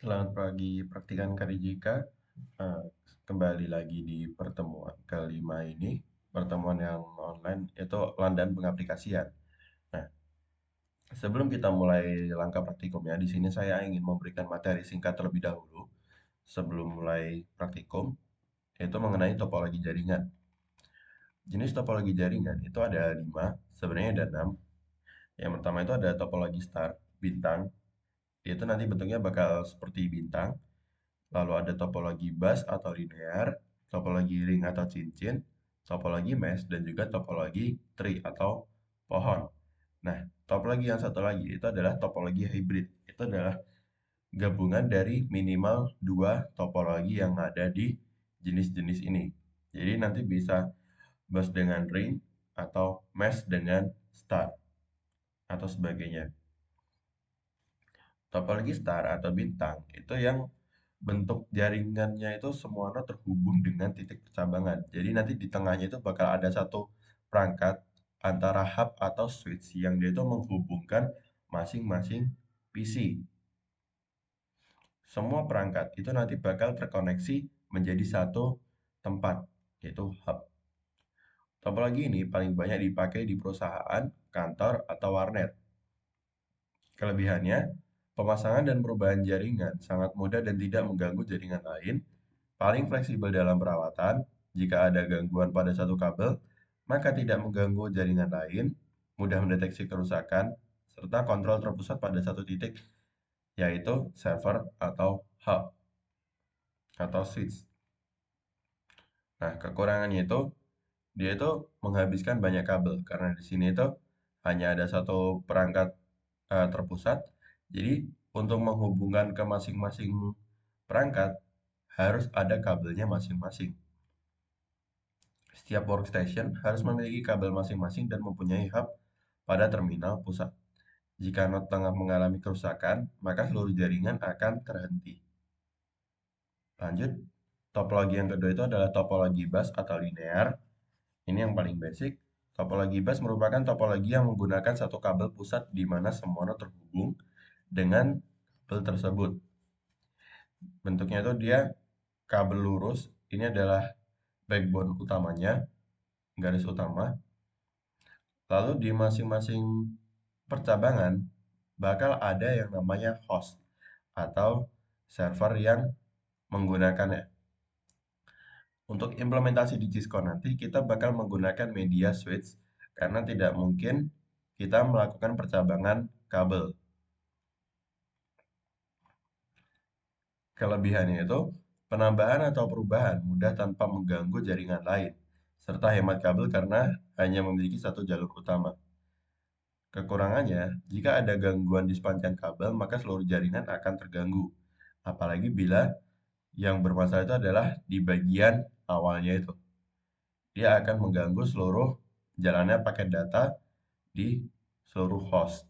Selamat pagi, praktikan Karijika. Eh, Kembali lagi di pertemuan kelima ini, pertemuan yang online itu Landan Pengaplikasian. Nah, sebelum kita mulai langkah praktikumnya, di sini saya ingin memberikan materi singkat terlebih dahulu sebelum mulai praktikum, yaitu mengenai topologi jaringan. Jenis topologi jaringan itu ada 5, sebenarnya ada 6. Yang pertama itu ada topologi star, bintang, itu nanti bentuknya bakal seperti bintang. Lalu ada topologi bus atau linear, topologi ring atau cincin, topologi mesh, dan juga topologi tree atau pohon. Nah, topologi yang satu lagi itu adalah topologi hybrid. Itu adalah gabungan dari minimal dua topologi yang ada di jenis-jenis ini. Jadi nanti bisa bus dengan ring atau mesh dengan star atau sebagainya. Topologi star atau bintang itu yang bentuk jaringannya itu semuanya terhubung dengan titik percabangan. Jadi nanti di tengahnya itu bakal ada satu perangkat antara hub atau switch yang dia itu menghubungkan masing-masing PC. Semua perangkat itu nanti bakal terkoneksi menjadi satu tempat, yaitu hub. Topologi ini paling banyak dipakai di perusahaan, kantor, atau warnet. Kelebihannya, pemasangan dan perubahan jaringan sangat mudah dan tidak mengganggu jaringan lain, paling fleksibel dalam perawatan. Jika ada gangguan pada satu kabel, maka tidak mengganggu jaringan lain, mudah mendeteksi kerusakan, serta kontrol terpusat pada satu titik, yaitu server atau hub atau switch. Nah, kekurangannya itu dia itu menghabiskan banyak kabel karena di sini itu hanya ada satu perangkat terpusat. Jadi, untuk menghubungkan ke masing-masing perangkat harus ada kabelnya masing-masing. Setiap workstation harus memiliki kabel masing-masing dan mempunyai hub pada terminal pusat. Jika node tengah mengalami kerusakan, maka seluruh jaringan akan terhenti. Lanjut, topologi yang kedua itu adalah topologi bus atau linear. Ini yang paling basic. Topologi bus merupakan topologi yang menggunakan satu kabel pusat di mana semua node terhubung dengan kabel tersebut. Bentuknya itu dia kabel lurus. Ini adalah backbone utamanya, garis utama. Lalu di masing-masing percabangan bakal ada yang namanya host atau server yang menggunakannya. Untuk implementasi di Cisco nanti kita bakal menggunakan media switch karena tidak mungkin kita melakukan percabangan kabel. Kelebihannya itu penambahan atau perubahan mudah tanpa mengganggu jaringan lain, serta hemat kabel karena hanya memiliki satu jalur utama. Kekurangannya, jika ada gangguan di sepanjang kabel, maka seluruh jaringan akan terganggu. Apalagi bila yang bermasalah itu adalah di bagian awalnya itu. Dia akan mengganggu seluruh jalannya paket data di seluruh host.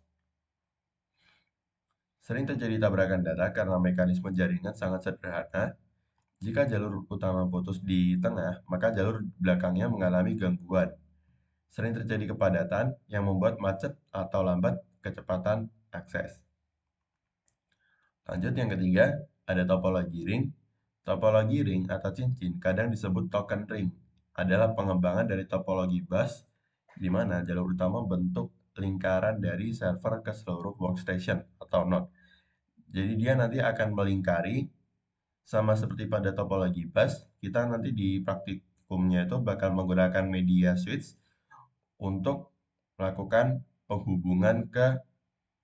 Sering terjadi tabrakan data karena mekanisme jaringan sangat sederhana. Jika jalur utama putus di tengah, maka jalur belakangnya mengalami gangguan. Sering terjadi kepadatan yang membuat macet atau lambat kecepatan akses. Lanjut yang ketiga, ada topologi ring. Topologi ring atau cincin kadang disebut token ring. Adalah pengembangan dari topologi bus di mana jalur utama bentuk lingkaran dari server ke seluruh workstation atau node. Jadi dia nanti akan melingkari sama seperti pada topologi bus, kita nanti di praktikumnya itu bakal menggunakan media switch untuk melakukan penghubungan ke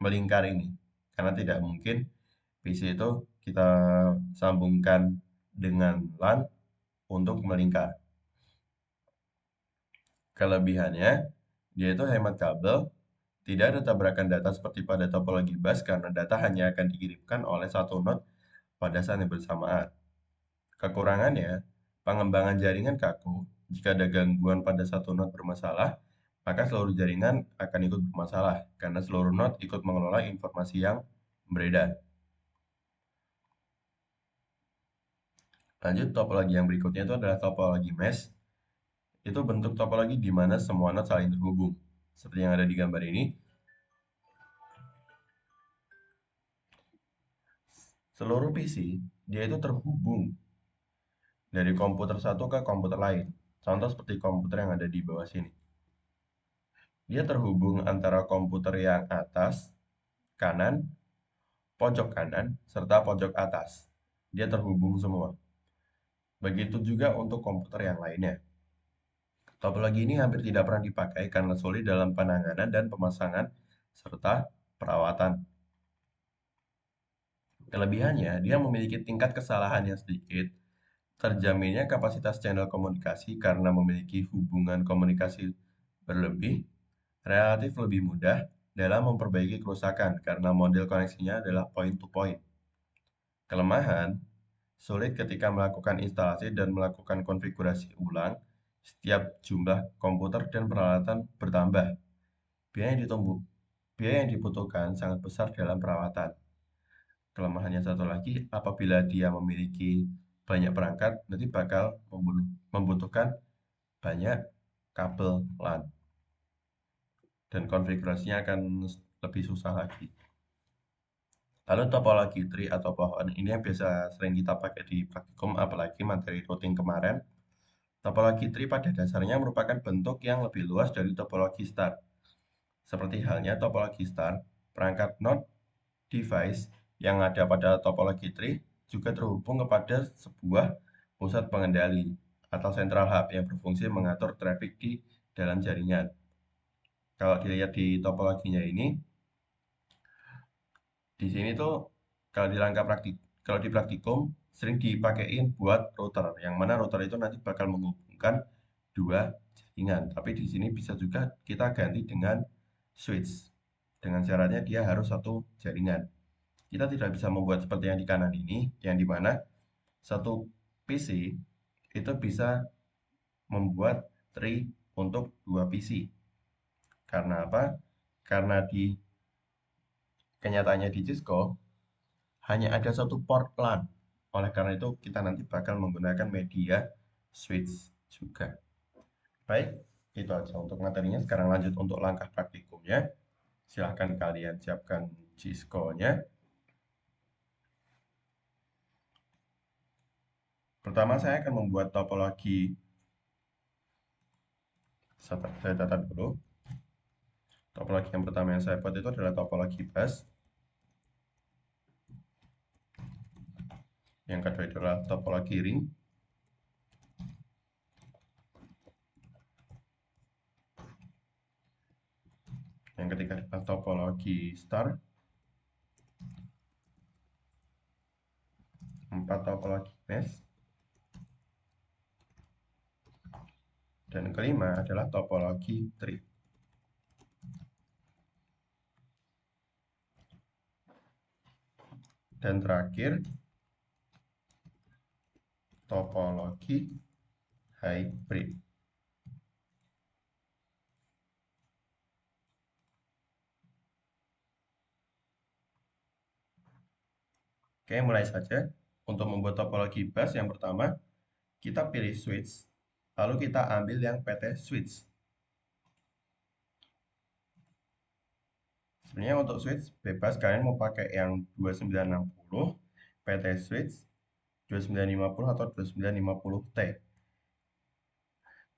melingkar ini. Karena tidak mungkin PC itu kita sambungkan dengan LAN untuk melingkar. Kelebihannya, dia itu hemat kabel, tidak ada tabrakan data seperti pada topologi bus karena data hanya akan dikirimkan oleh satu node pada saat yang bersamaan. Kekurangannya, pengembangan jaringan kaku. Jika ada gangguan pada satu node bermasalah, maka seluruh jaringan akan ikut bermasalah karena seluruh node ikut mengelola informasi yang beredar. Lanjut, topologi yang berikutnya itu adalah topologi mesh. Itu bentuk topologi di mana semua node saling terhubung. Seperti yang ada di gambar ini, seluruh PC dia itu terhubung dari komputer satu ke komputer lain. Contoh seperti komputer yang ada di bawah sini. Dia terhubung antara komputer yang atas, kanan, pojok kanan, serta pojok atas. Dia terhubung semua. Begitu juga untuk komputer yang lainnya. Topologi ini hampir tidak pernah dipakai karena sulit dalam penanganan dan pemasangan serta perawatan. Kelebihannya, dia memiliki tingkat kesalahan yang sedikit, terjaminnya kapasitas channel komunikasi karena memiliki hubungan komunikasi berlebih, relatif lebih mudah dalam memperbaiki kerusakan karena model koneksinya adalah point-to-point. Kelemahan, sulit ketika melakukan instalasi dan melakukan konfigurasi ulang, setiap jumlah komputer dan peralatan bertambah. Biaya yang dibutuhkan sangat besar dalam perawatan. Kelemahannya satu lagi, apabila dia memiliki banyak perangkat, nanti bakal membutuhkan banyak kabel LAN dan konfigurasinya akan lebih susah lagi. Lalu topologi tree atau pohon ini yang biasa sering kita pakai di praktikum, apalagi materi routing kemarin. Topologi tree pada dasarnya merupakan bentuk yang lebih luas dari topologi star. Seperti halnya topologi star, perangkat node device yang ada pada topologi tree juga terhubung kepada sebuah pusat pengendali atau central hub yang berfungsi mengatur traffic di dalam jaringan. Kalau dilihat di topologinya ini, di sini tuh kalau di praktikum sering dipakein buat router, yang mana router itu nanti bakal menghubungkan dua jaringan. Tapi di sini bisa juga kita ganti dengan switch. Dengan syaratnya dia harus satu jaringan. Kita tidak bisa membuat seperti yang di kanan ini, yang dimana satu PC itu bisa membuat tree untuk dua PC. Karena apa? Karena di kenyataannya di Cisco hanya ada satu port LAN. Oleh karena itu kita nanti bakal menggunakan media switch juga. Baik, itu aja untuk materinya. Sekarang lanjut untuk langkah praktikumnya. Silahkan kalian siapkan Cisco-nya. Pertama saya akan membuat topologi. Saya tata dulu. Topologi yang pertama yang saya buat itu adalah topologi bus. Yang kedua adalah topologi ring. Yang ketiga adalah topologi star. 4 topologi mesh. Dan kelima adalah topologi tree. Dan terakhir, topologi hybrid. Oke, mulai saja. Untuk membuat topologi bus, yang pertama, kita pilih switch, lalu kita ambil yang PT switch. Sebenarnya untuk switch, bebas kalian mau pakai yang 2960, PT switch, 2950 atau 2950T.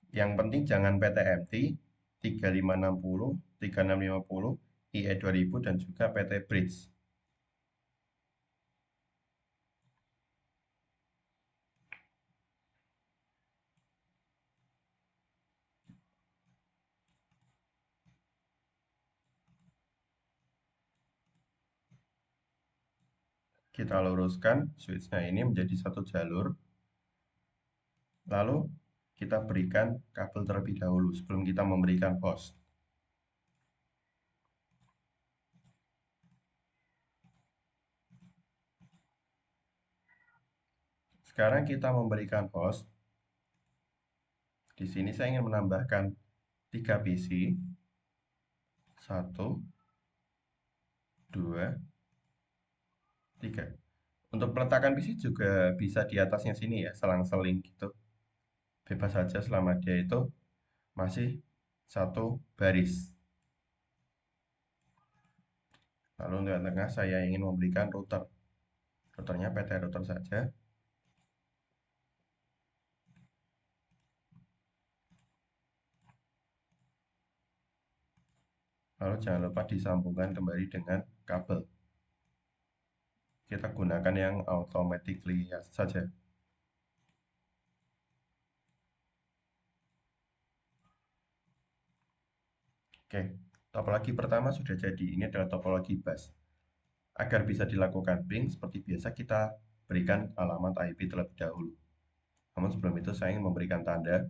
Yang penting jangan PTMT, 3560, 3650, IE 2000, dan juga PT Bridge. Kita luruskan switch-nya ini menjadi satu jalur. Lalu kita berikan kabel terlebih dahulu sebelum kita memberikan host. Sekarang kita memberikan host. Di sini saya ingin menambahkan 3 PC. 1, 2, 3. Untuk peletakan PC juga bisa di atasnya sini ya, selang-seling gitu. Bebas saja selama dia itu masih satu baris. Lalu untuk yang tengah saya ingin memberikan router. Routernya PT router saja. Lalu jangan lupa disambungkan kembali dengan kabel. Kita gunakan yang automatically saja. Oke, topologi pertama sudah jadi. Ini adalah topologi bus. Agar bisa dilakukan ping, seperti biasa kita berikan alamat IP terlebih dahulu. Namun sebelum itu saya ingin memberikan tanda.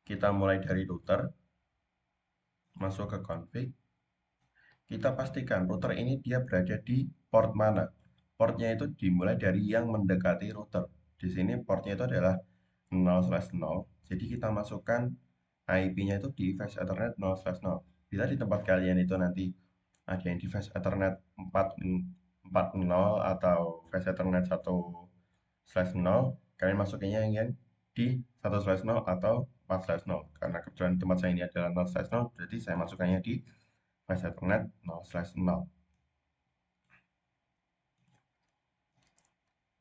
Kita mulai dari router, masuk ke config. Kita pastikan router ini dia berada di port mana. Portnya itu dimulai dari yang mendekati router. Di sini portnya itu adalah 0/0. Jadi kita masukkan IP-nya itu di device Ethernet 0/0. Bila di tempat kalian itu nanti ada yang device Ethernet 4.0 atau device Ethernet 1/0, kalian masukinnya yang di 1/0 atau 4/0. Karena kebetulan tempat saya ini adalah 0/0, berarti saya masukkannya di device Ethernet 0/0.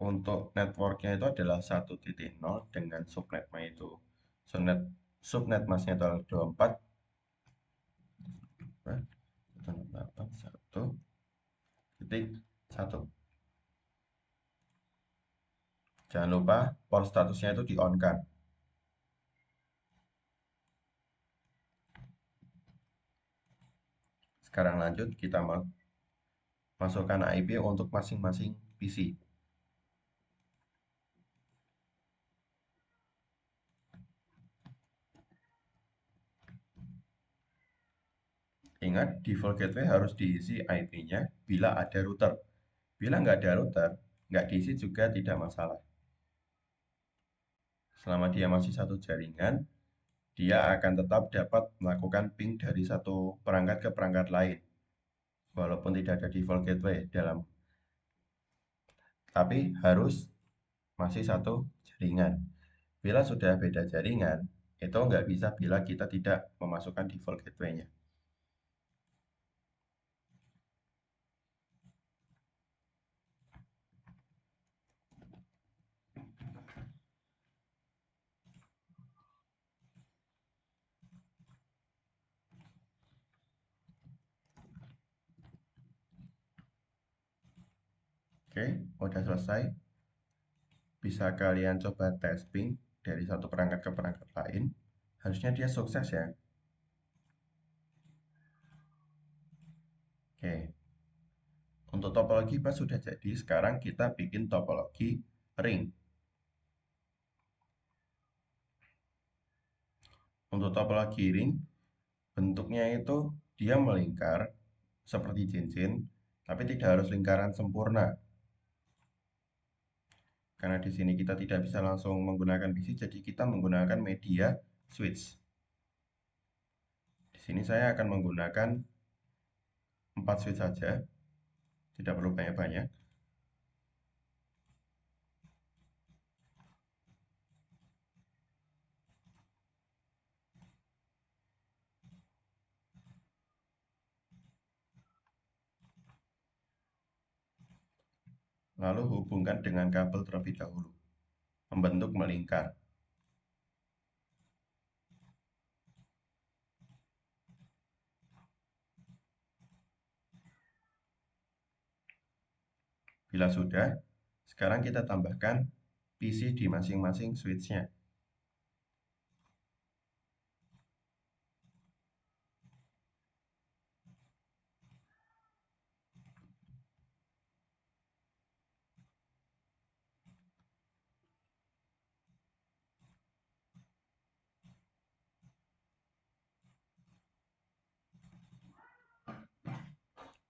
Untuk networknya itu adalah 1.0 dengan subnetnya itu subnet masnya itu adalah 24 168.1.1. Jangan lupa port statusnya itu di on kan. Sekarang lanjut kita masukkan IP untuk masing-masing PC. Ingat, default gateway harus diisi IP-nya bila ada router. Bila nggak ada router, nggak diisi juga tidak masalah. Selama dia masih satu jaringan, dia akan tetap dapat melakukan ping dari satu perangkat ke perangkat lain. Walaupun tidak ada default gateway dalam, tapi harus masih satu jaringan. Bila sudah beda jaringan, itu nggak bisa bila kita tidak memasukkan default gateway-nya. Oke, udah selesai. Bisa kalian coba testing dari satu perangkat ke perangkat lain. Harusnya dia sukses ya. Oke, untuk topologi bus sudah jadi. Sekarang kita bikin topologi ring. Untuk topologi ring, bentuknya itu dia melingkar seperti cincin, tapi tidak harus lingkaran sempurna. Karena di sini kita tidak bisa langsung menggunakan bisi, jadi kita menggunakan media switch. Di sini saya akan menggunakan 4 switch saja, tidak perlu banyak-banyak. Lalu hubungkan dengan kabel terlebih dahulu, membentuk melingkar. Bila sudah, sekarang kita tambahkan PC di masing-masing switch-nya.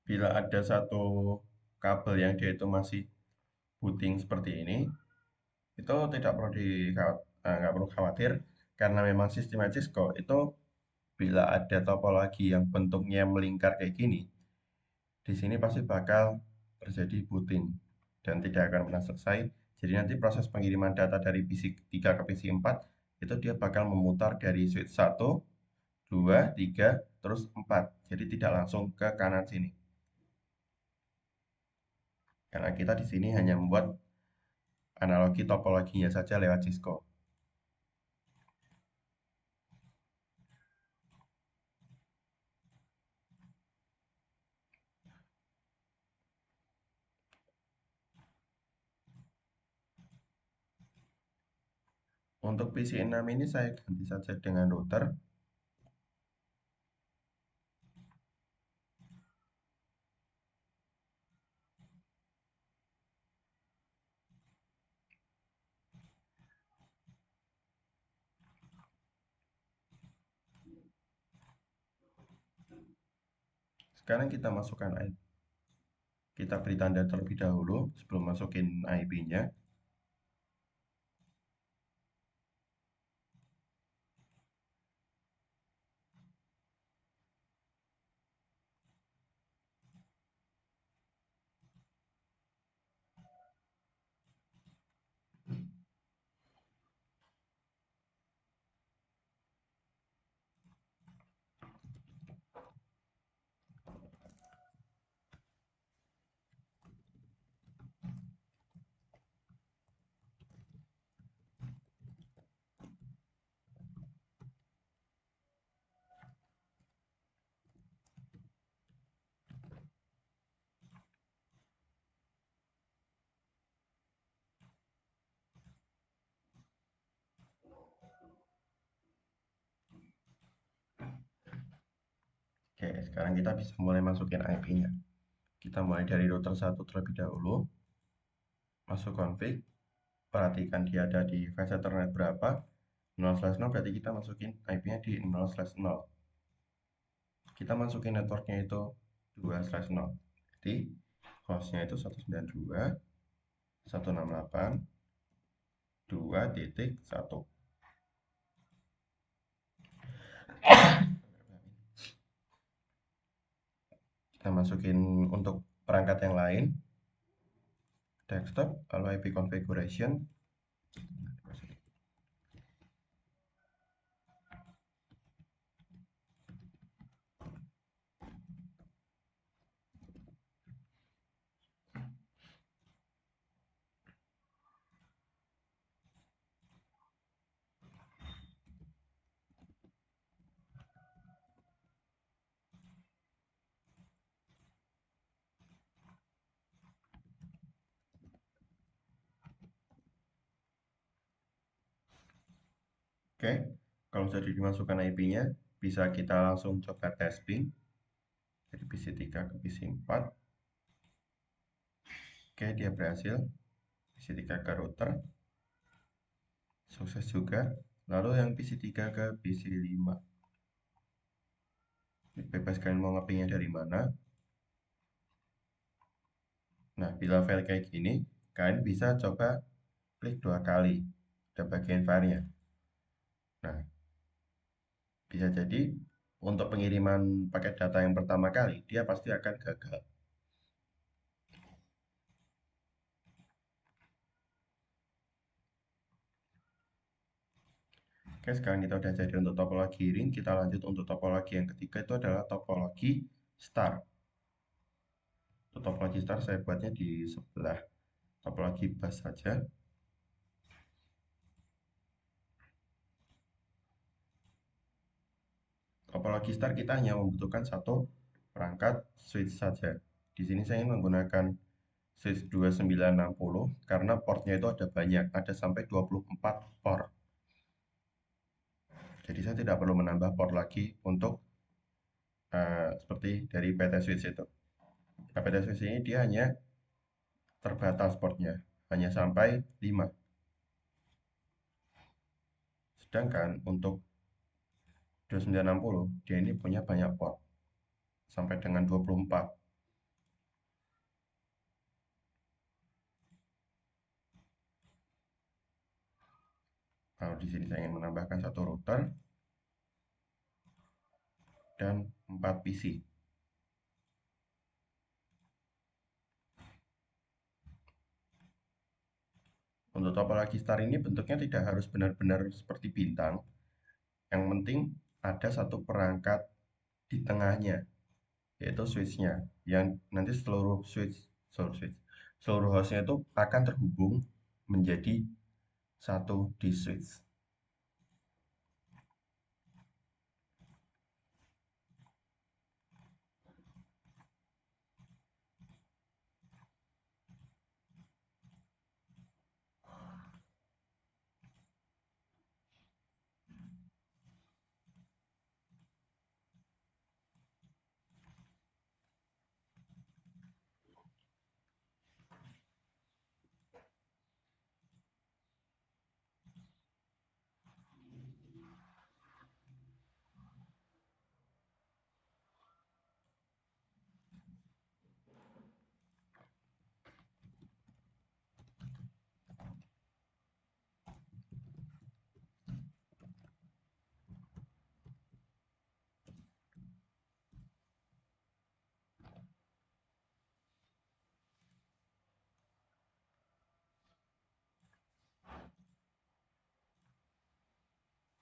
Bila ada satu kabel yang dia itu masih puting seperti ini, itu tidak perlu nggak perlu khawatir karena memang sistemnya Cisco itu bila ada topologi yang bentuknya melingkar kayak gini, di sini pasti bakal terjadi booting dan tidak akan pernah selesai. Jadi nanti proses pengiriman data dari PC 3 ke PC 4 itu dia bakal memutar dari switch 1, 2, 3, terus 4. Jadi tidak langsung ke kanan sini. Karena kita di sini hanya membuat analogi topologinya saja lewat Cisco. Untuk PC 6 ini saya ganti saja dengan router. Sekarang kita masukkan IP. Kita beri tanda terlebih dahulu sebelum masukin IP-nya. Oke, sekarang kita bisa mulai masukin IP-nya. Kita mulai dari router 1 terlebih dahulu. Masuk config, perhatikan dia ada di file ethernet berapa. 0/0 berarti kita masukin IP-nya di 0/0. Kita masukin networknya itu 2/0. Jadi hostnya itu 192.168.2.1. Kita masukin untuk perangkat yang lain, desktop, lalu IP configuration. Oke, kalau sudah dimasukkan IP-nya, bisa kita langsung coba testing dari PC 3 ke PC 4. Oke, dia berhasil. PC 3 ke router, sukses juga. Lalu yang PC 3 ke PC 5. Bebas kalian mau ngepingnya dari mana. Nah, bila file kayak gini, kalian bisa coba klik 2 kali ke bagian filenya. Nah, bisa jadi untuk pengiriman paket data yang pertama kali, dia pasti akan gagal. Oke, sekarang kita udah jadi untuk topologi ring, kita lanjut untuk topologi yang ketiga itu adalah topologi star. Untuk topologi star saya buatnya di sebelah topologi bus saja. Topologi star kita hanya membutuhkan satu perangkat switch saja. Di sini saya menggunakan switch 2960 karena portnya itu ada banyak, ada sampai 24 port. Jadi saya tidak perlu menambah port lagi untuk seperti dari PT Switch itu. Nah, PT Switch ini dia hanya terbatas portnya, hanya sampai 5. Sedangkan untuk 2960 dia ini punya banyak port sampai dengan 24. Kalau di sini saya ingin menambahkan satu router dan 4 PC. Untuk topologi star ini bentuknya tidak harus benar-benar seperti bintang. Yang penting ada satu perangkat di tengahnya, yaitu switch-nya. Yang nanti seluruh hostnya itu akan terhubung menjadi satu di switch.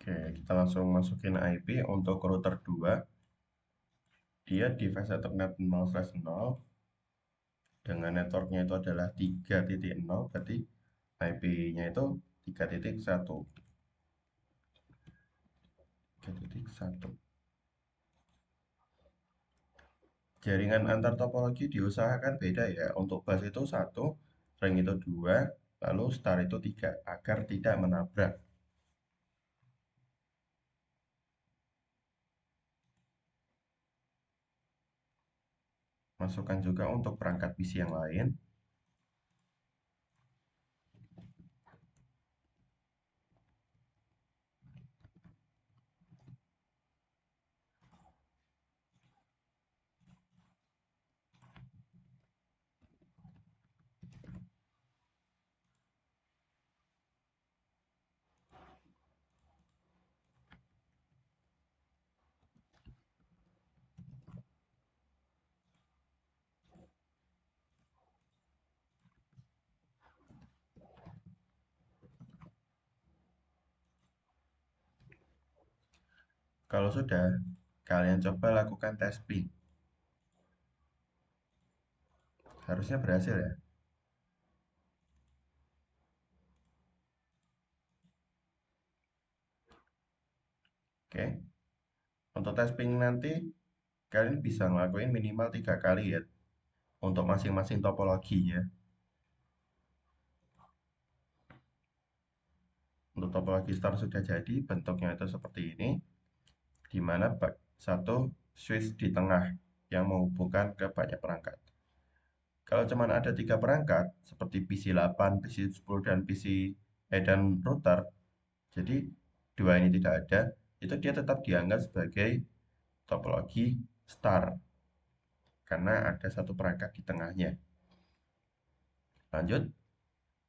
Oke, kita langsung masukin IP untuk router 2. Dia device Ethernet 0/0 dengan networknya itu adalah 3.0, berarti IP-nya itu 3.1. 3.1. Jaringan antar topologi diusahakan beda ya. Untuk bus itu 1, ring itu 2, lalu star itu 3, agar tidak menabrak. Masukkan juga untuk perangkat PC yang lain. Kalau sudah, kalian coba lakukan tes ping. Harusnya berhasil ya. Oke. Untuk tes ping nanti, kalian bisa ngelakuin minimal 3 kali ya. Untuk masing-masing topologinya. Untuk topologi star sudah jadi, bentuknya itu seperti ini. Di mana satu switch di tengah yang menghubungkan ke banyak perangkat. Kalau cuma ada 3 perangkat, seperti PC 8, PC 10, dan dan router, jadi dua ini tidak ada, itu dia tetap dianggap sebagai topologi star, karena ada satu perangkat di tengahnya. Lanjut,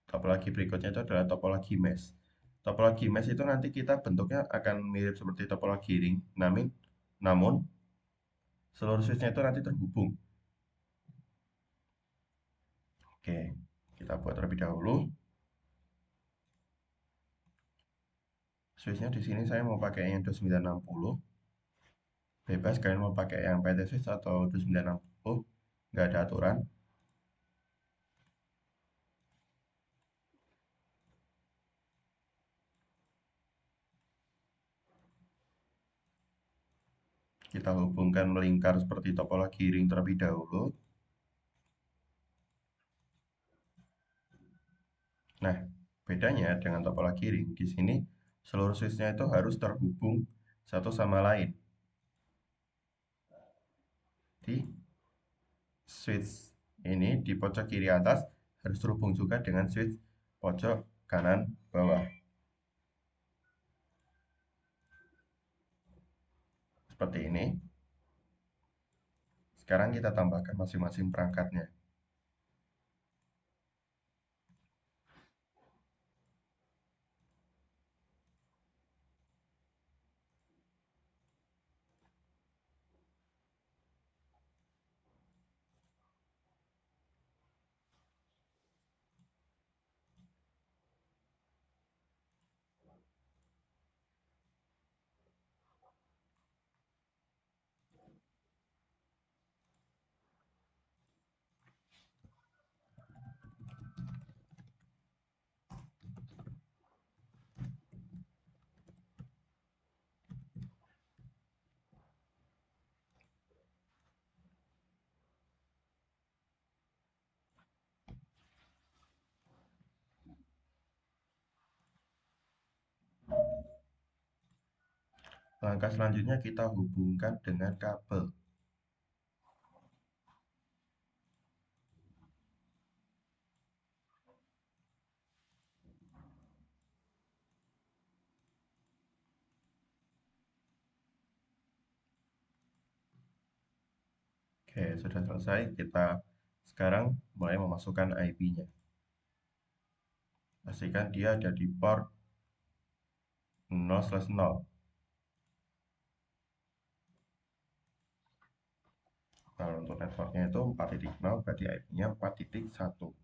topologi berikutnya itu adalah topologi mesh. Topologi mesh itu nanti kita bentuknya akan mirip seperti topologi ring, namun seluruh switchnya itu nanti terhubung. Oke, kita buat terlebih dahulu. Switchnya di sini saya mau pakai yang 2960. Bebas kalian mau pakai yang PT Switch atau 2960, nggak ada aturan. Kita hubungkan melingkar seperti topologi ring terlebih dahulu. Nah, bedanya dengan topologi ring, di sini seluruh switchnya itu harus terhubung satu sama lain. Di switch ini di pojok kiri atas harus terhubung juga dengan switch pojok kanan bawah. Seperti ini. Sekarang kita tambahkan masing-masing perangkatnya. Langkah selanjutnya kita hubungkan dengan kabel. Oke, sudah selesai. Kita sekarang mulai memasukkan IP-nya. Pastikan dia ada di port 0/0. Kalau untuk networknya itu 4.0, berarti IP-nya 4.1.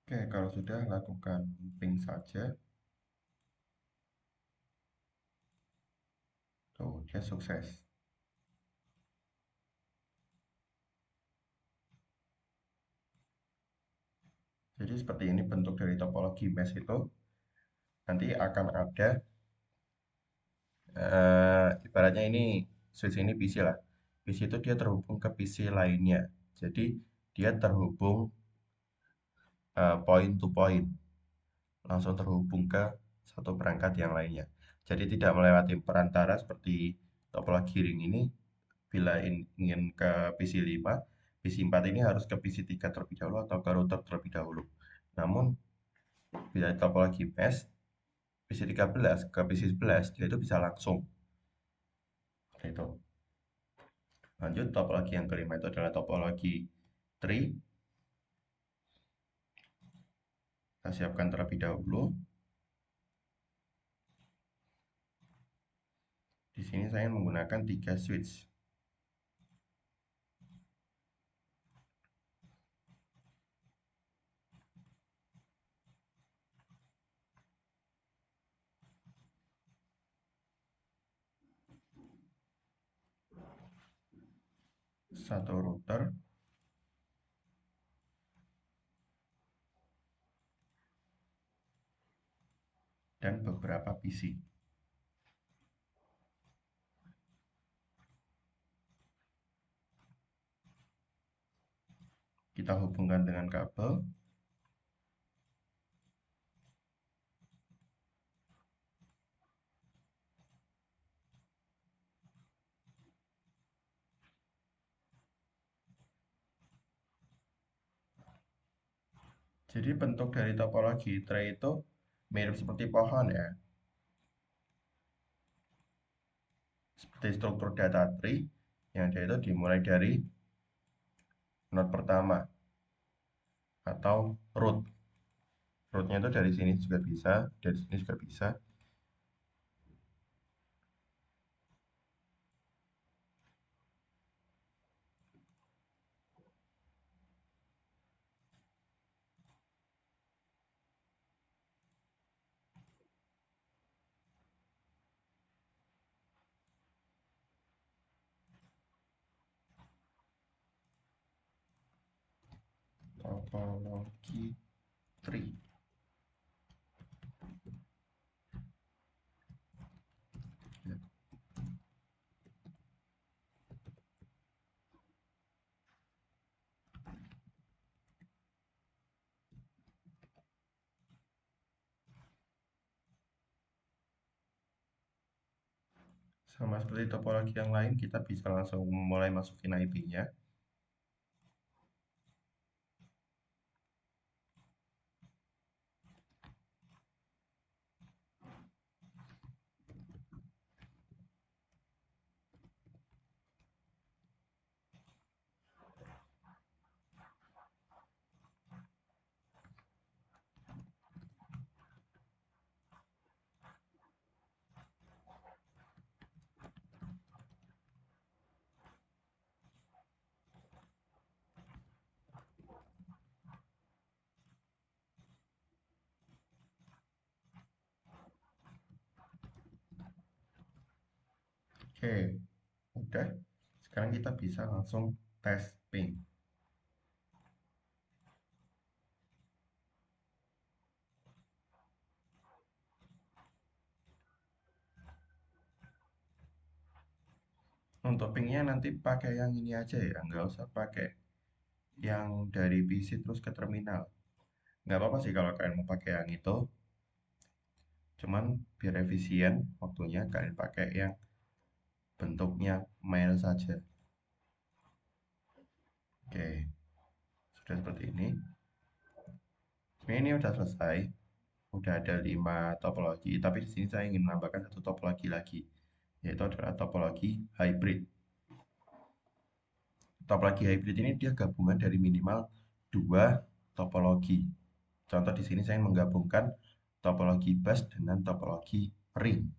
Oke, kalau sudah lakukan ping saja. Tuh, dia sukses. Jadi seperti ini bentuk dari topologi mesh itu. Nanti akan ada, ibaratnya ini switch ini PC lah. PC itu dia terhubung ke PC lainnya. Jadi dia terhubung point to point. Langsung terhubung ke satu perangkat yang lainnya. Jadi tidak melewati perantara seperti topologi ring ini. Bila ingin ke PC 5, PC 4 ini harus ke PC 3 terlebih dahulu atau ke router terlebih dahulu. Namun bila topologi mesh, PC 13 ke PC 11 dia itu bisa langsung. Seperti itu. Lanjut, topologi yang kelima itu adalah topologi tree. Kita siapkan terlebih dahulu. Di sini saya menggunakan 3 switch. Satu router dan beberapa PC. Kita hubungkan dengan kabel. Jadi bentuk dari topologi tray itu mirip seperti pohon ya. Seperti struktur data tree yang dia itu dimulai dari node pertama atau root. Rootnya itu dari sini juga bisa, dari sini juga bisa. Topologi tree. Ya. Sama seperti topologi yang lain, kita bisa langsung mulai masukin IP-nya. Udah, sekarang kita bisa langsung tes ping. Untuk pingnya nanti pakai yang ini aja ya, nggak usah pakai yang dari PC terus ke terminal. Nggak apa-apa sih kalau kalian mau pakai yang itu, cuman biar efisien waktunya kalian pakai yang bentuknya mail saja. Oke, sudah seperti ini. Sebenarnya ini udah selesai, udah ada 5 topologi, tapi di sini saya ingin menambahkan satu topologi lagi, yaitu adalah topologi hybrid. Topologi hybrid ini dia gabungan dari minimal dua topologi. Contoh di sini saya menggabungkan topologi bus dengan topologi ring.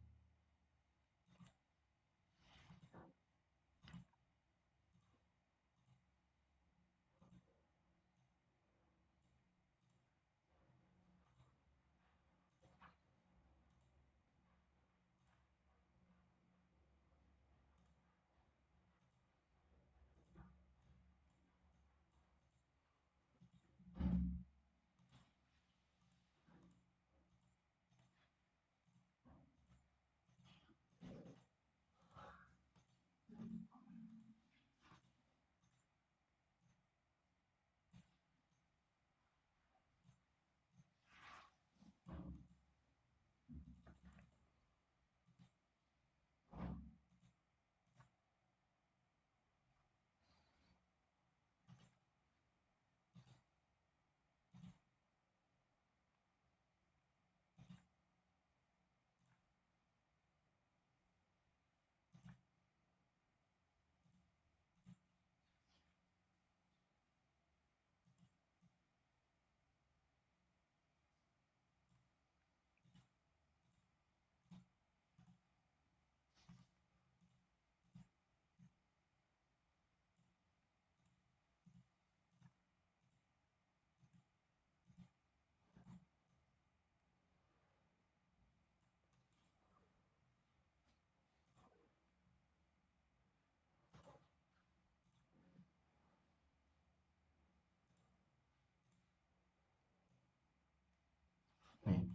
Nih,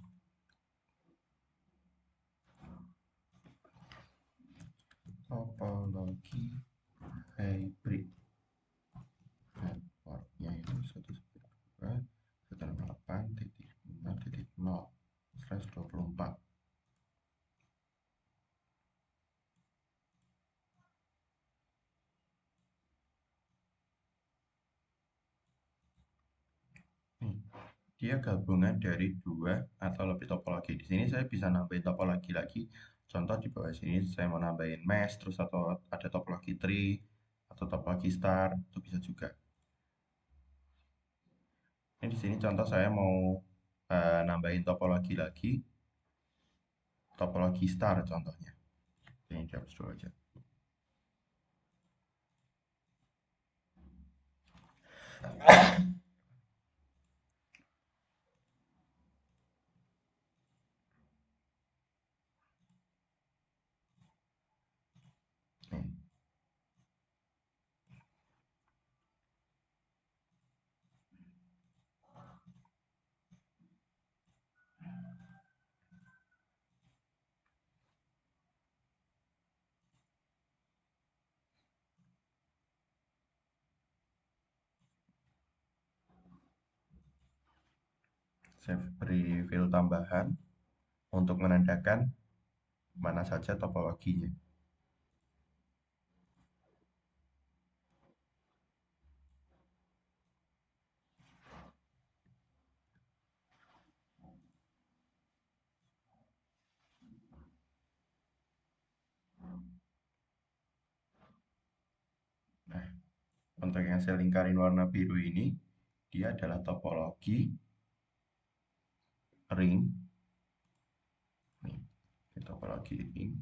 topologi hybrid. Portnya itu 192.168.0/24. Nih, dia gabungan dari dua atau lebih topologi. Di sini saya bisa nambahin topologi lagi. Contoh di bawah sini saya mau nambahin mesh, terus atau ada topologi tree atau topologi star, itu bisa juga. Ini di sini contoh saya mau nambahin topologi lagi, topologi star contohnya. Ini dihapus dulu aja. Nih, saya beri fill tambahan untuk menandakan mana saja topologinya. Nah, untuk yang saya lingkarin warna biru ini, dia adalah topologi ring. Nih, ini topologi ring.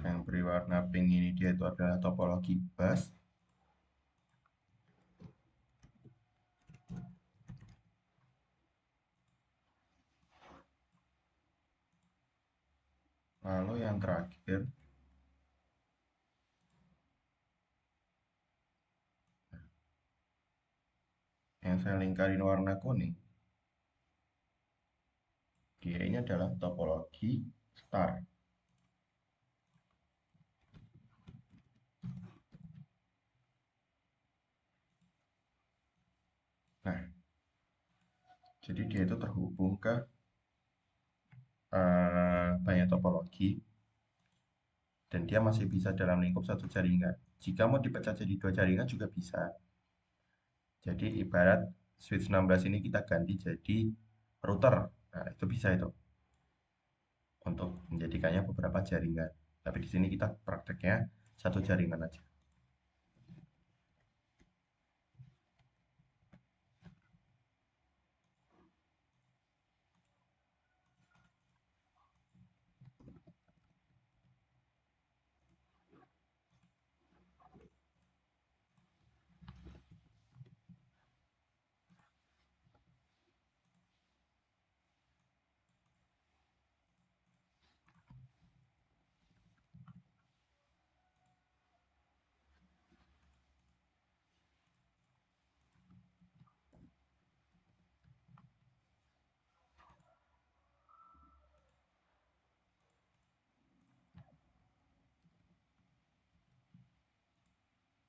Yang beri warna pink ini dia itu adalah topologi bus. Lalu yang terakhir, yang saya lingkarin warna kuning, dia ini adalah topologi star. Nah, jadi dia itu terhubung ke banyak topologi dan dia masih bisa dalam lingkup satu jaringan. Jika mau dipecah jadi dua jaringan juga bisa. Jadi ibarat switch 16 ini kita ganti jadi router. Nah, itu bisa itu untuk menjadikannya beberapa jaringan. Tapi di sini kita prakteknya satu jaringan aja.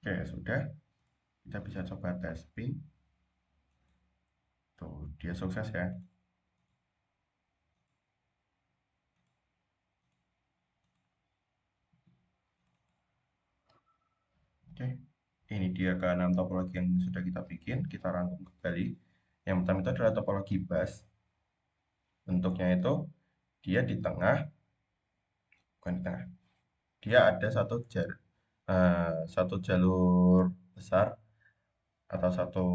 Oke, sudah. Kita bisa coba tes ping. Tuh, dia sukses ya. Oke, ini dia keenam topologi yang sudah kita bikin. Kita rangkum kembali. Yang pertama itu adalah topologi bus. Bentuknya itu dia di tengah, bukan di tengah. Dia ada satu jalur besar atau satu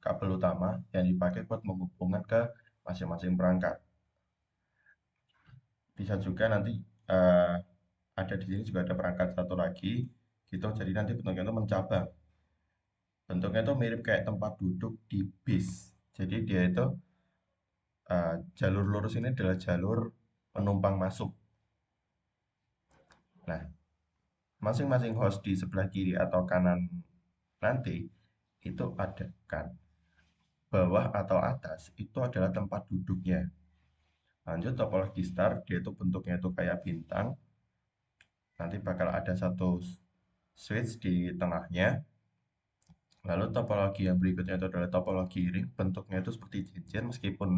kabel utama yang dipakai buat menghubungkan ke masing-masing perangkat. Bisa juga nanti eh, ada di sini juga ada perangkat satu lagi gitu. Jadi nanti bentuknya itu mencabang. Bentuknya itu mirip kayak tempat duduk di bis. Jadi dia itu jalur lurus ini adalah jalur penumpang masuk. Nah, masing-masing host di sebelah kiri atau kanan nanti itu ada kan bawah atau atas itu adalah tempat duduknya. Lanjut topologi star, dia itu bentuknya itu kayak bintang. Nanti bakal ada satu switch di tengahnya. Lalu topologi yang berikutnya itu adalah topologi ring. Bentuknya itu seperti cincin meskipun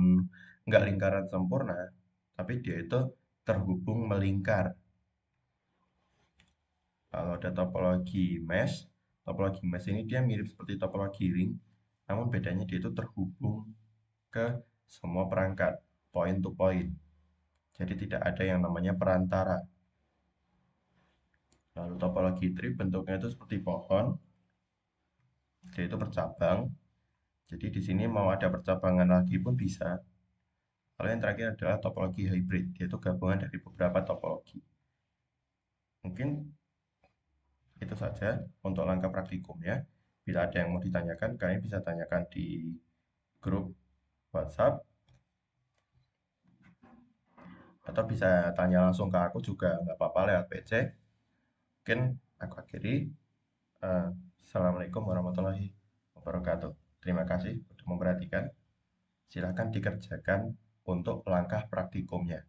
nggak lingkaran sempurna, tapi dia itu terhubung melingkar. Lalu ada topologi mesh. Topologi mesh ini dia mirip seperti topologi ring, namun bedanya dia itu terhubung ke semua perangkat, point to point. Jadi tidak ada yang namanya perantara. Lalu topologi tree bentuknya itu seperti pohon, dia itu bercabang. Jadi di sini mau ada percabangan lagi pun bisa. Lalu yang terakhir adalah topologi hybrid, yaitu gabungan dari beberapa topologi. Mungkin itu saja untuk langkah praktikumnya. Bila ada yang mau ditanyakan, kalian bisa tanyakan di grup WhatsApp atau bisa tanya langsung ke aku juga nggak apa-apa lewat PC. Mungkin aku akhiri. Eh, Assalamualaikum warahmatullahi wabarakatuh. Terima kasih sudah memperhatikan. Silahkan dikerjakan untuk langkah praktikumnya.